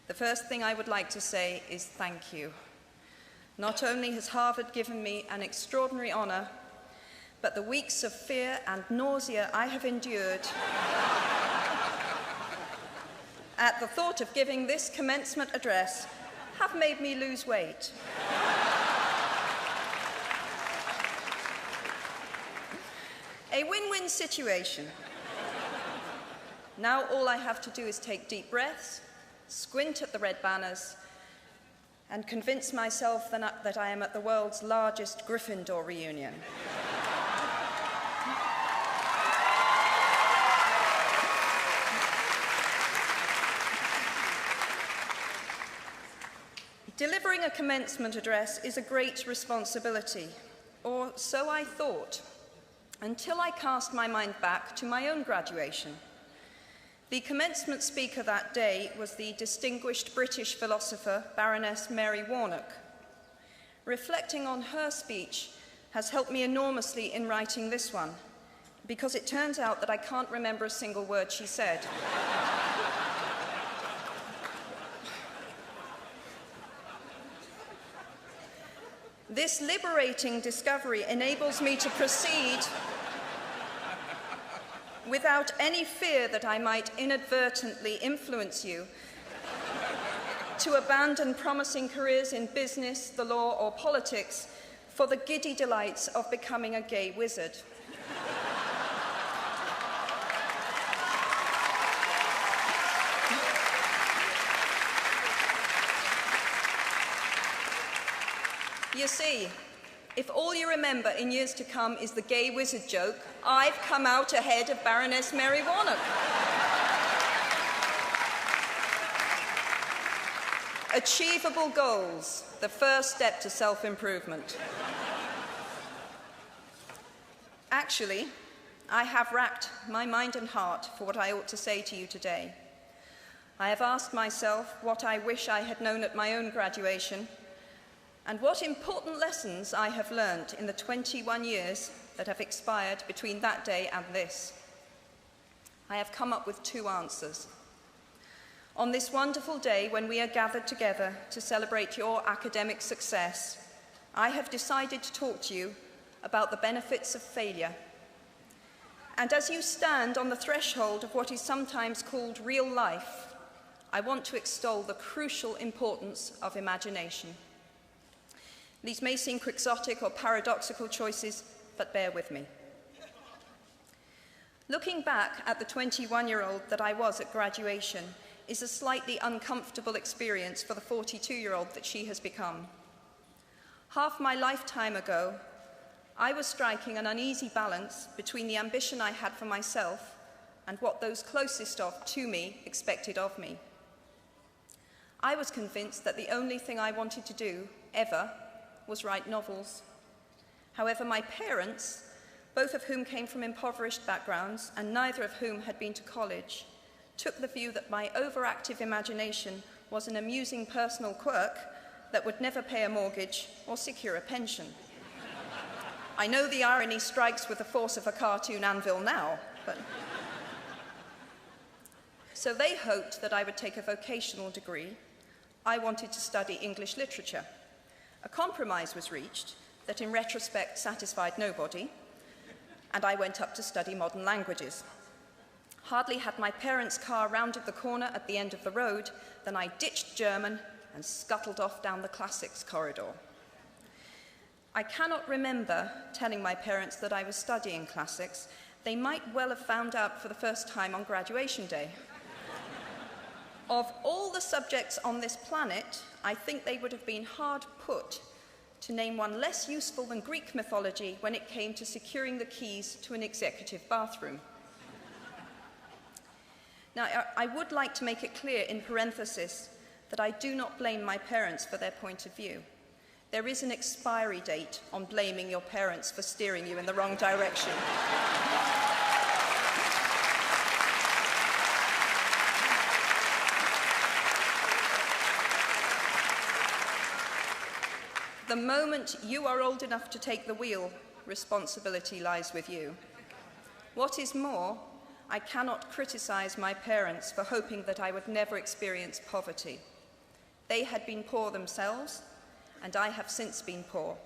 The first thing I would like to say is thank you. Not only has Harvard given me an extraordinary honor, but the weeks of fear and nausea I have endured at the thought of giving this commencement address have made me lose weight. A win-win situation. Now all I have to do is take deep breaths, squint at the red banners, and convince myself that I am at the world's largest Gryffindor reunion. Delivering a commencement address is a great responsibility, or so I thought, until I cast my mind back to my own graduation. The commencement speaker that day was the distinguished British philosopher, Baroness Mary Warnock. Reflecting on her speech has helped me enormously in writing this one, because it turns out that I can't remember a single word she said. This liberating discovery enables me to proceed without any fear that I might inadvertently influence you to abandon promising careers in business, the law, or politics for the giddy delights of becoming a gay wizard. You see, if all you remember in years to come is the gay wizard joke, I've come out ahead of Baroness Mary Warnock. Achievable goals, the first step to self-improvement. Actually, I have racked my mind and heart for what I ought to say to you today. I have asked myself what I wish I had known at my own graduation, and what important lessons I have learned in the 21 years that have expired between that day and this. I have come up with two answers. On this wonderful day when we are gathered together to celebrate your academic success, I have decided to talk to you about the benefits of failure. And as you stand on the threshold of what is sometimes called real life, I want to extol the crucial importance of imagination. These may seem quixotic or paradoxical choices, but bear with me. Looking back at the 21-year-old that I was at graduation is a slightly uncomfortable experience for the 42-year-old that she has become. Half my lifetime ago, I was striking an uneasy balance between the ambition I had for myself and what those closest to me expected of me. I was convinced that the only thing I wanted to do, ever, was write novels. However, my parents, both of whom came from impoverished backgrounds and neither of whom had been to college, took the view that my overactive imagination was an amusing personal quirk that would never pay a mortgage or secure a pension. I know the irony strikes with the force of a cartoon anvil now, but... So they hoped that I would take a vocational degree. I wanted to study English literature. A compromise was reached that in retrospect satisfied nobody, and I went up to study modern languages. Hardly had my parents' car rounded the corner at the end of the road than I ditched German and scuttled off down the classics corridor. I cannot remember telling my parents that I was studying classics. They might well have found out for the first time on graduation day. Of all the subjects on this planet, I think they would have been hard put to name one less useful than Greek mythology when it came to securing the keys to an executive bathroom. Now, I would like to make it clear in parenthesis that I do not blame my parents for their point of view. There is an expiry date on blaming your parents for steering you in the wrong direction. The moment you are old enough to take the wheel, responsibility lies with you. What is more, I cannot criticize my parents for hoping that I would never experience poverty. They had been poor themselves, and I have since been poor,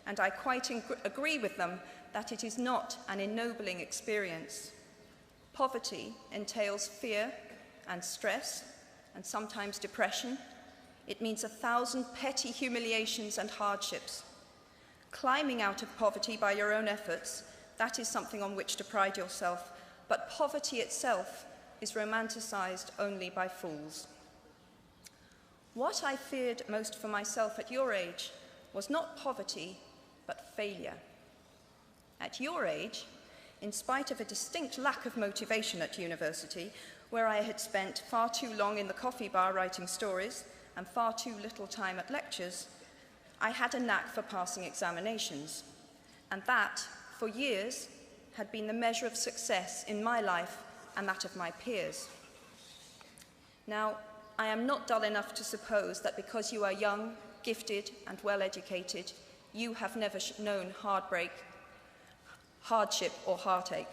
and I quite agree with them that it is not an ennobling experience. Poverty entails fear and stress, and sometimes depression. It means 1,000 petty humiliations and hardships. Climbing out of poverty by your own efforts, that is something on which to pride yourself, but poverty itself is romanticized only by fools. What I feared most for myself at your age was not poverty, but failure. At your age, in spite of a distinct lack of motivation at university, where I had spent far too long in the coffee bar writing stories and far too little time at lectures, I had a knack for passing examinations, and that, for years, had been the measure of success in my life and that of my peers. Now, I am not dull enough to suppose that because you are young, gifted, and well-educated, you have never known heartbreak, hardship, or heartache.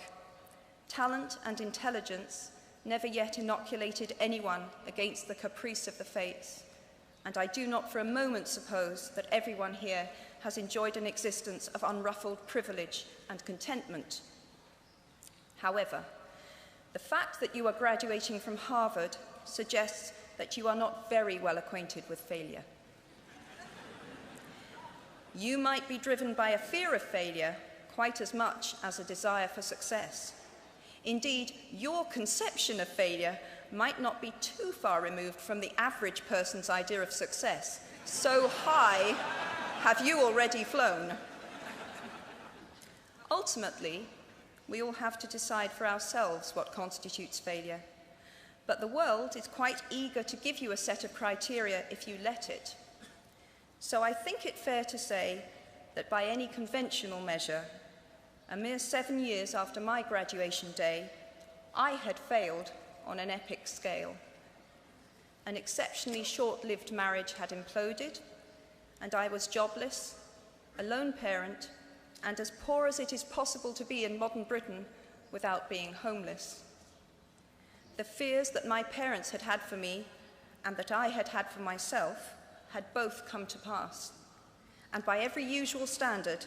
Talent and intelligence never yet inoculated anyone against the caprice of the fates, and I do not for a moment suppose that everyone here has enjoyed an existence of unruffled privilege and contentment. However, the fact that you are graduating from Harvard suggests that you are not very well acquainted with failure. You might be driven by a fear of failure quite as much as a desire for success. Indeed, your conception of failure might not be too far removed from the average person's idea of success. So high have you already flown. Ultimately, we all have to decide for ourselves what constitutes failure. But the world is quite eager to give you a set of criteria if you let it. So I think it fair to say that by any conventional measure, a mere 7 years after my graduation day, I had failed on an epic scale. An exceptionally short-lived marriage had imploded, and I was jobless, a lone parent, and as poor as it is possible to be in modern Britain without being homeless. The fears that my parents had had for me and that I had had for myself had both come to pass. And by every usual standard,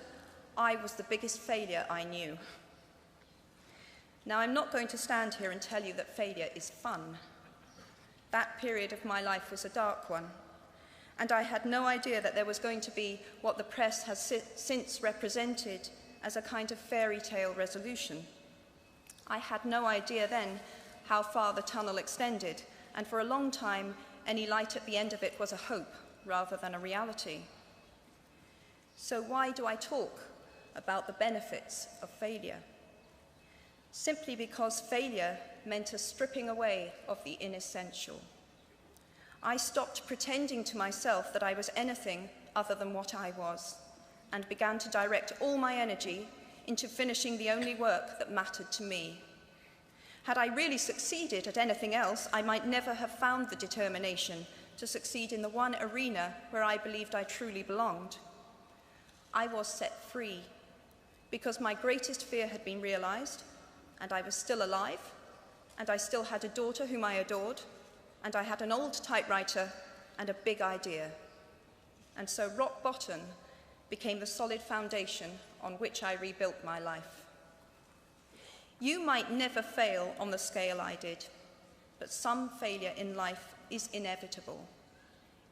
I was the biggest failure I knew. Now, I'm not going to stand here and tell you that failure is fun. That period of my life was a dark one, and I had no idea that there was going to be what the press has since represented as a kind of fairy tale resolution. I had no idea then how far the tunnel extended, and for a long time, any light at the end of it was a hope rather than a reality. So why do I talk about the benefits of failure? Simply because failure meant a stripping away of the inessential. I stopped pretending to myself that I was anything other than what I was, and began to direct all my energy into finishing the only work that mattered to me. Had I really succeeded at anything else, I might never have found the determination to succeed in the one arena where I believed I truly belonged. I was set free because my greatest fear had been realized, and I was still alive, and I still had a daughter whom I adored, and I had an old typewriter and a big idea. And so rock bottom became the solid foundation on which I rebuilt my life. You might never fail on the scale I did, but some failure in life is inevitable.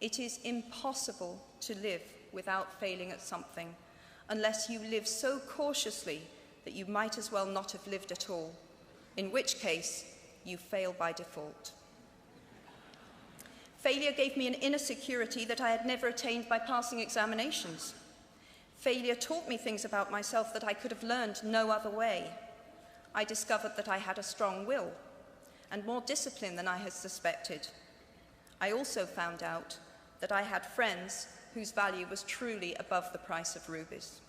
It is impossible to live without failing at something, unless you live so cautiously that you might as well not have lived at all, in which case you fail by default. Failure gave me an inner security that I had never attained by passing examinations. Failure taught me things about myself that I could have learned no other way. I discovered that I had a strong will and more discipline than I had suspected. I also found out that I had friends whose value was truly above the price of rubies.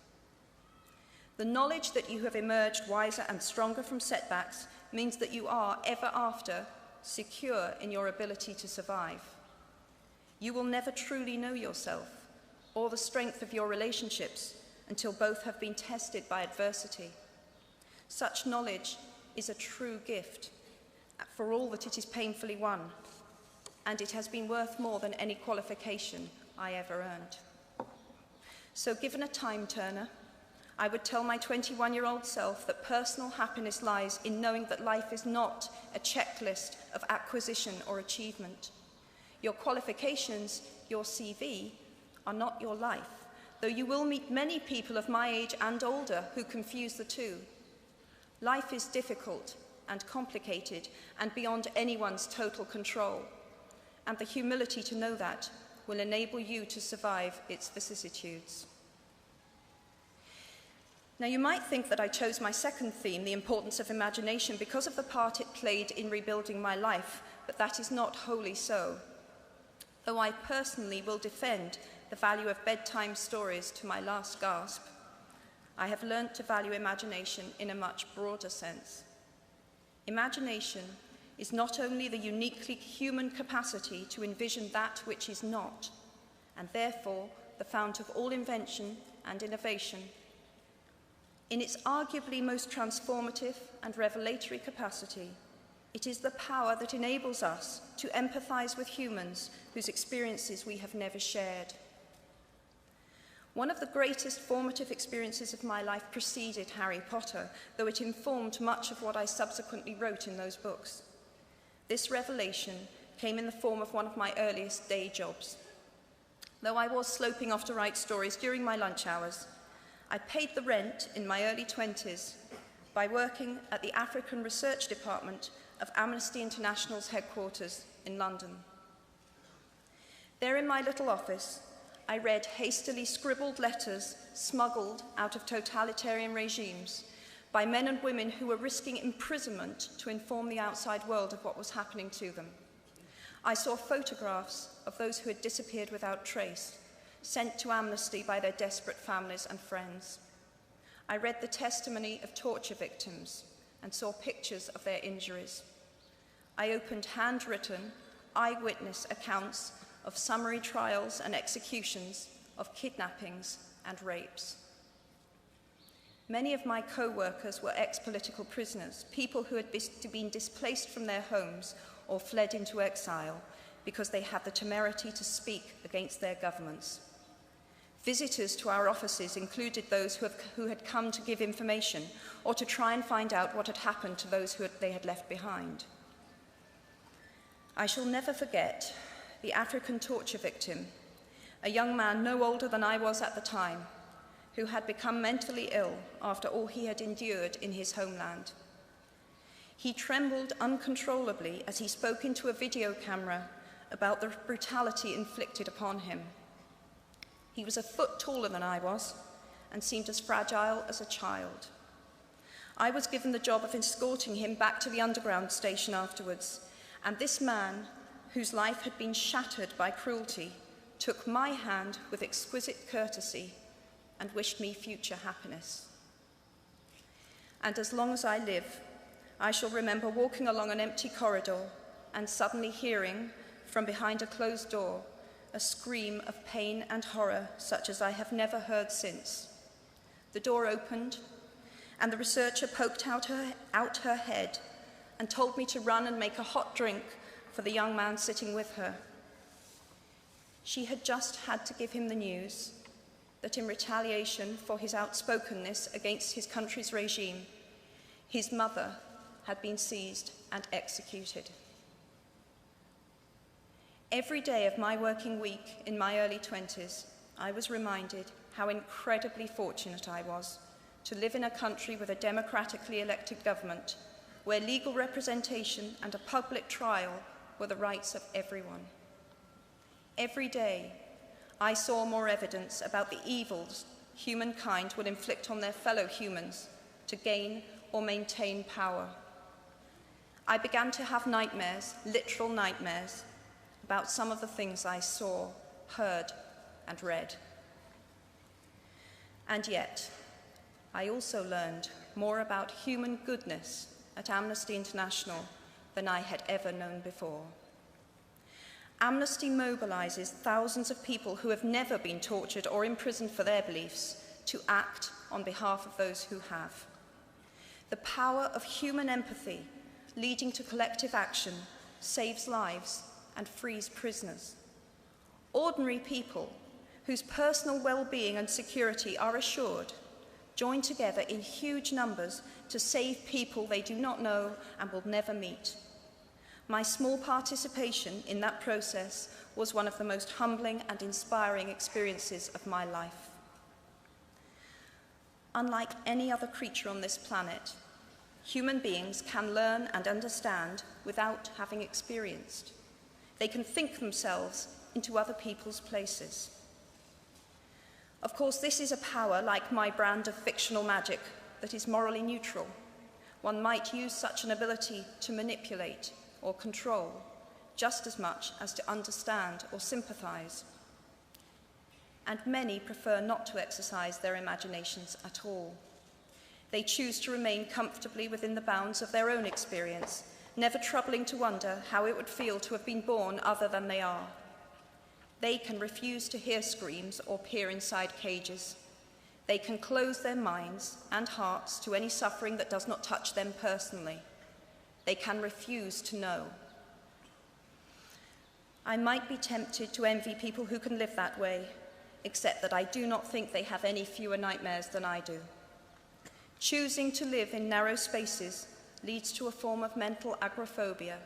The knowledge that you have emerged wiser and stronger from setbacks means that you are, ever after, secure in your ability to survive. You will never truly know yourself or the strength of your relationships until both have been tested by adversity. Such knowledge is a true gift, for all that it is painfully won, and it has been worth more than any qualification I ever earned. So given a time turner, I would tell my 21-year-old self that personal happiness lies in knowing that life is not a checklist of acquisition or achievement. Your qualifications, your CV, are not your life, though you will meet many people of my age and older who confuse the two. Life is difficult and complicated and beyond anyone's total control, and the humility to know that will enable you to survive its vicissitudes. Now, you might think that I chose my second theme, the importance of imagination, because of the part it played in rebuilding my life, but that is not wholly so. Though I personally will defend the value of bedtime stories to my last gasp, I have learnt to value imagination in a much broader sense. Imagination is not only the uniquely human capacity to envision that which is not, and therefore the fount of all invention and innovation. In its arguably most transformative and revelatory capacity, it is the power that enables us to empathize with humans whose experiences we have never shared. One of the greatest formative experiences of my life preceded Harry Potter, though it informed much of what I subsequently wrote in those books. This revelation came in the form of one of my earliest day jobs. Though I was sloping off to write stories during my lunch hours, I paid the rent in my early 20s by working at the African Research Department of Amnesty International's headquarters in London. There in my little office, I read hastily scribbled letters smuggled out of totalitarian regimes by men and women who were risking imprisonment to inform the outside world of what was happening to them. I saw photographs of those who had disappeared without trace, sent to Amnesty by their desperate families and friends. I read the testimony of torture victims and saw pictures of their injuries. I opened handwritten, eyewitness accounts of summary trials and executions, of kidnappings and rapes. Many of my co-workers were ex-political prisoners, people who had been displaced from their homes or fled into exile because they had the temerity to speak against their governments. Visitors to our offices included those who had come to give information or to try and find out what had happened to those they had left behind. I shall never forget the African torture victim, a young man no older than I was at the time, who had become mentally ill after all he had endured in his homeland. He trembled uncontrollably as he spoke into a video camera about the brutality inflicted upon him. He was a foot taller than I was and seemed as fragile as a child. I was given the job of escorting him back to the underground station afterwards, and this man, whose life had been shattered by cruelty, took my hand with exquisite courtesy and wished me future happiness. And as long as I live, I shall remember walking along an empty corridor and suddenly hearing, from behind a closed door, a scream of pain and horror such as I have never heard since. The door opened, and the researcher poked out her head and told me to run and make a hot drink for the young man sitting with her. She had just had to give him the news that in retaliation for his outspokenness against his country's regime, his mother had been seized and executed. Every day of my working week in my early 20s, I was reminded how incredibly fortunate I was to live in a country with a democratically elected government, where legal representation and a public trial were the rights of everyone. Every day, I saw more evidence about the evils humankind will inflict on their fellow humans to gain or maintain power. I began to have nightmares, literal nightmares, about some of the things I saw, heard, and read. And yet, I also learned more about human goodness at Amnesty International than I had ever known before. Amnesty mobilizes thousands of people who have never been tortured or imprisoned for their beliefs to act on behalf of those who have. The power of human empathy leading to collective action saves lives and frees prisoners. Ordinary people whose personal well-being and security are assured join together in huge numbers to save people they do not know and will never meet. My small participation in that process was one of the most humbling and inspiring experiences of my life. Unlike any other creature on this planet, human beings can learn and understand without having experienced. They can think themselves into other people's places. Of course, this is a power, like my brand of fictional magic, that is morally neutral. One might use such an ability to manipulate or control just as much as to understand or sympathize. And many prefer not to exercise their imaginations at all. They choose to remain comfortably within the bounds of their own experience, never troubling to wonder how it would feel to have been born other than they are. They can refuse to hear screams or peer inside cages. They can close their minds and hearts to any suffering that does not touch them personally. They can refuse to know. I might be tempted to envy people who can live that way, except that I do not think they have any fewer nightmares than I do. Choosing to live in narrow spaces leads to a form of mental agoraphobia,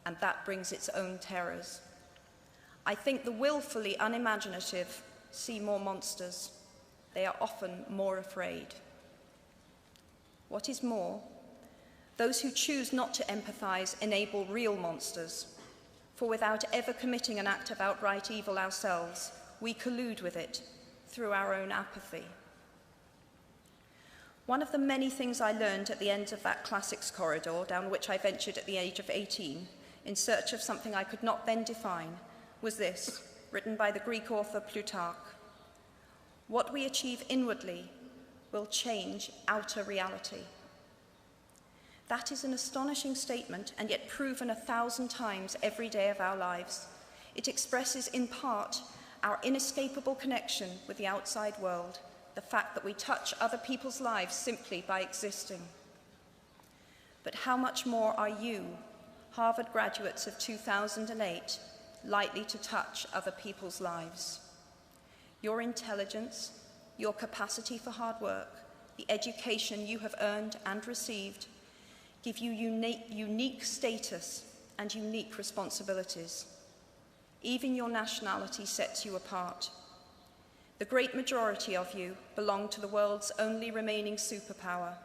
and that brings its own terrors. I think the willfully unimaginative see more monsters. They are often more afraid. What is more, those who choose not to empathize enable real monsters, for without ever committing an act of outright evil ourselves, we collude with it through our own apathy. One of the many things I learned at the end of that classics corridor down which I ventured at the age of 18 in search of something I could not then define was this, written by the Greek author Plutarch: "What we achieve inwardly will change outer reality." That is an astonishing statement, and yet proven 1,000 times every day of our lives. It expresses in part our inescapable connection with the outside world, the fact that we touch other people's lives simply by existing. But how much more are you, Harvard graduates of 2008, likely to touch other people's lives? Your intelligence, your capacity for hard work, the education you have earned and received, give you unique status and unique responsibilities. Even your nationality sets you apart. The great majority of you belong to the world's only remaining superpower.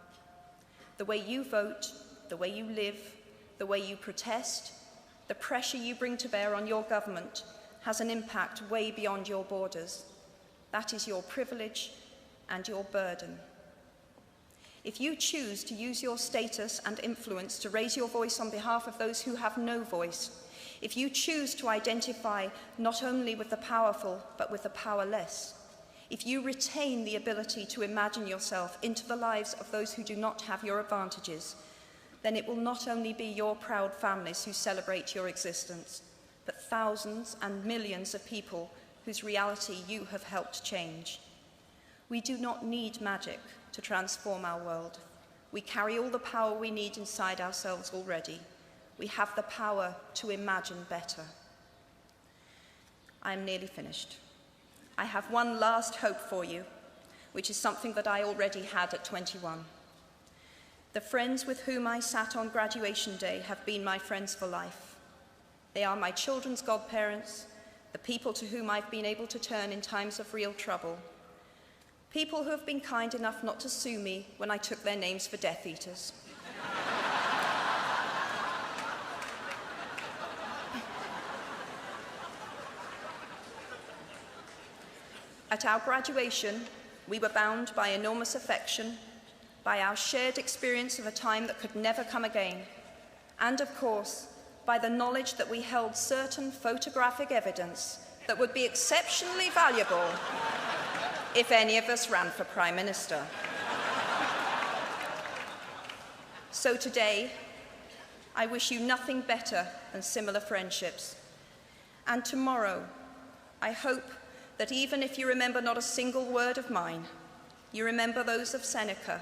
The way you vote, the way you live, the way you protest, the pressure you bring to bear on your government has an impact way beyond your borders. That is your privilege and your burden. If you choose to use your status and influence to raise your voice on behalf of those who have no voice, if you choose to identify not only with the powerful but with the powerless, if you retain the ability to imagine yourself into the lives of those who do not have your advantages, then it will not only be your proud families who celebrate your existence, but thousands and millions of people whose reality you have helped change. We do not need magic to transform our world. We carry all the power we need inside ourselves already. We have the power to imagine better. I am nearly finished. I have one last hope for you, which is something that I already had at 21. The friends with whom I sat on graduation day have been my friends for life. They are my children's godparents, the people to whom I've been able to turn in times of real trouble, people who have been kind enough not to sue me when I took their names for Death Eaters. At our graduation, we were bound by enormous affection, by our shared experience of a time that could never come again, and of course, by the knowledge that we held certain photographic evidence that would be exceptionally valuable if any of us ran for Prime Minister. So today, I wish you nothing better than similar friendships. And tomorrow, I hope that even if you remember not a single word of mine, you remember those of Seneca,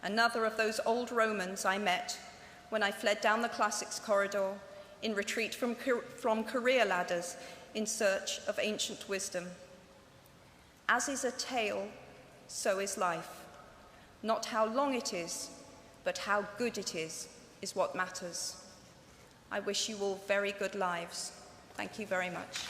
another of those old Romans I met when I fled down the classics corridor in retreat from career ladders in search of ancient wisdom. As is a tale, so is life. Not how long it is, but how good it is what matters. I wish you all very good lives. Thank you very much.